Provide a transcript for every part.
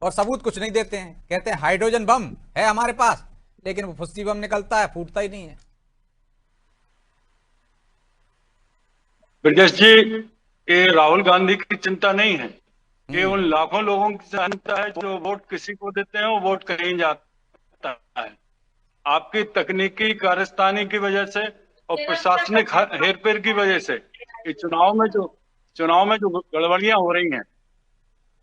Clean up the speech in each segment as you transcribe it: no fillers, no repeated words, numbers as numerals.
और सबूत कुछ नहीं देते हैं। कहते हैं हाइड्रोजन बम है हमारे पास, लेकिन वो फुस्सी बम निकलता है, फूटता ही नहीं है। ब्रजेश जी, ये राहुल गांधी की चिंता नहीं है, ये हम्म। उन लाखों लोगों की चिंता है जो वोट किसी को देते हैं वो वोट कहीं जाता है। आपकी तकनीकी कारस्तानी की वजह से और प्रशासनिक हेरफेर की वजह से ये चुनाव में जो गड़बड़ियां हो रही हैं,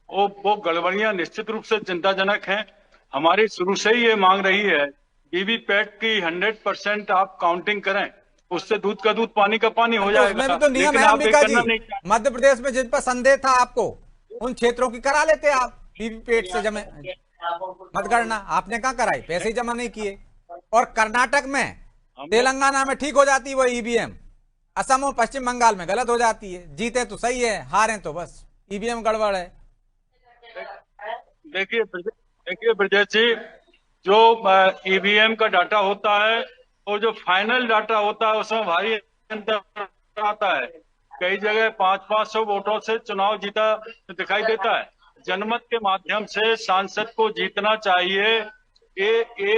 वो गड़बड़ियां निश्चित रूप से चिंताजनक हैं। हमारी शुरू से ही ये मांग रही है, वीवीपैट की 100% आप काउंटिंग करें, उससे दूध का दूध पानी का पानी अरे हो तो उसमें भी जाएगा। तो नियम लेकिन है आप ये अंबिका जी। करना नहीं चाहते। मध्य प्रदेश में जिन पर संदेह था आपको, उन क्षेत्रों की करा लेते आप वीवीपैट से जमे मतगणना। आपने कहाँ कराई? पैसे ही जमा नहीं किए। और कर्नाटक में, हमने तेलंगाना में ठीक हो जाती है वो ईवीएम। असम और पश्चिम बंगाल में गलत हो जाती है। जीते तो सही है, हारे तो बस ईवीएम गड़बड़ है। देखिए ब्रजेश जी, जो ईवीएम का डाटा होता है और जो फाइनल डाटा होता है उसमें भारी अंतर आता है। कई जगह 500-500 वोटों से चुनाव जीता दिखाई देता है। जनमत के माध्यम से सांसद को जीतना चाहिए, ये ये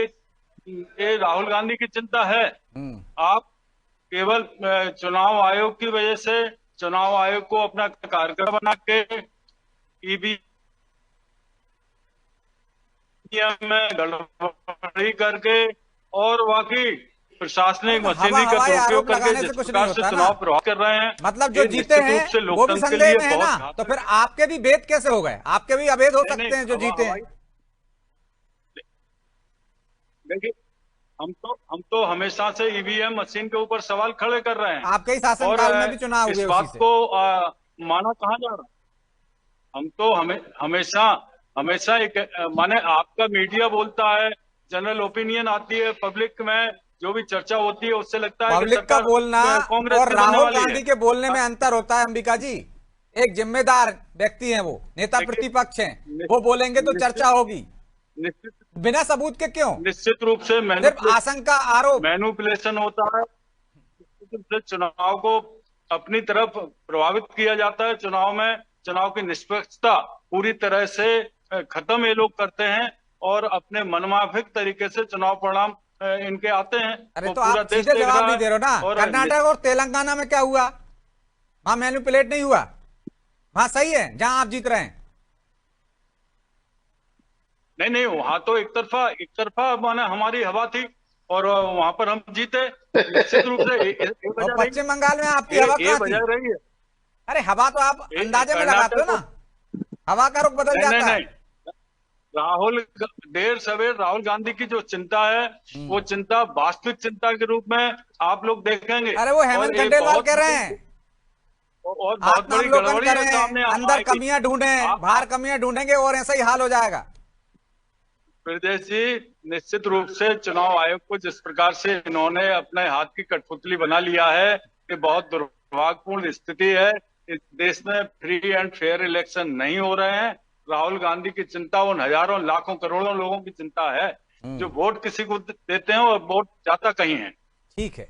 ये राहुल गांधी की चिंता है। हम्म। आप केवल चुनाव आयोग की वजह से चुनाव आयोग को अपना कारगर बना के ईवीएम में गड़बड़ी करके और वाकई अरे प्रशासनिक तो हवा मशीनरी का हवाई दुरुपयोग आरोप करके लगाने जिस से कुछ नहीं प्रकार से होता ना। चुनाव प्रभावित कर रहे हैं, मतलब जो ये जीते निश्चित हैं रूप से वो भी लोकतंत्र के संदेह लिए में है ना, बहुत तो घातक फिर है। आपके भी भेद कैसे हो गए? आपके भी अभेद हो नहीं नहीं, सकते हैं जो हवा जीते हवाई हैं। देखिए, हम तो हमेशा से ईवीएम मशीन के ऊपर सवाल खड़े कर रहे हैं। आपके ही और शासनकाल में भी चुनाव इस हुए उसी बात से। को माना कहाँ जा रहा है। हम तो हमेशा हमेशा एक माने आपका मीडिया बोलता है, जनरल ओपिनियन आती है पब्लिक में, जो भी चर्चा होती है उससे लगता है कि पब्लिक का सरकार बोलना कांग्रेस और की बनने राहुल वाली है। गांधी के बोलने में अंतर होता है अंबिका जी। एक जिम्मेदार व्यक्ति हैं, वो नेता देखिए, प्रतिपक्ष हैं। वो बोलेंगे तो निश्चित चर्चा होगी, निश्चित बिना सबूत के क्यों? निश्चित रूप से सिर्फ आशंका, आरोप। मैनुपुलेशन होता है। निश्चित रूप से चुनाव को अपनी तरफ प्रभावित किया जाता है। चुनाव की निष्पक्षता पूरी तरह से खत्म ये लोग करते हैं और अपने मनमाफिक तरीके से चुनाव परिणाम इनके आते हैं। अरे वो तो पूरा आप देश सीधे देख जवाब रहा नहीं है। दे रहे हो ना। और कर्नाटक और तेलंगाना में क्या हुआ? वहां मैनिपुलेट नहीं हुआ? वहां सही है जहां आप जीत रहे हैं। नहीं नहीं, वहां तो एक तरफा माने हमारी हवा थी और वहां पर हम जीते। निश्चित रूप से ये और वजह रही पश्चिम बंगाल में आपकी है, हवा ये कहाँ थी? वजह रही है। अरे हवा तो आप अंदाजे में लगाते हो कर्नाटक ना, हवा का रुख बदल नहीं नहीं जाता है। नहीं, राहुल देर सवेर राहुल गांधी की जो चिंता है, वो हम्म। चिंता वास्तविक चिंता के रूप में आप लोग देखेंगे। अरे वो और हेमंत एक खंडेलवाल कह रहे हैं, बहुत बड़ी आत्मावलोकन गड़बड़ी है करें, सामने अंदर आएगी। कमियां ढूंढें, बाहर कमियां ढूंढेंगे और ऐसा ही हाल हो जाएगा। प्रदेश जी, निश्चित रूप से चुनाव आयोग को जिस प्रकार से इन्होंने अपने हाथ की कठपुतली बना लिया है, ये बहुत दुर्भाग्यपूर्ण स्थिति है। इस देश में फ्री एंड फेयर इलेक्शन नहीं हो रहे हैं। राहुल गांधी की चिंता उन हजारों लाखों करोड़ों लोगों की चिंता है जो हम्म। वोट किसी को देते हैं और वोट जाता कहीं है। ठीक है।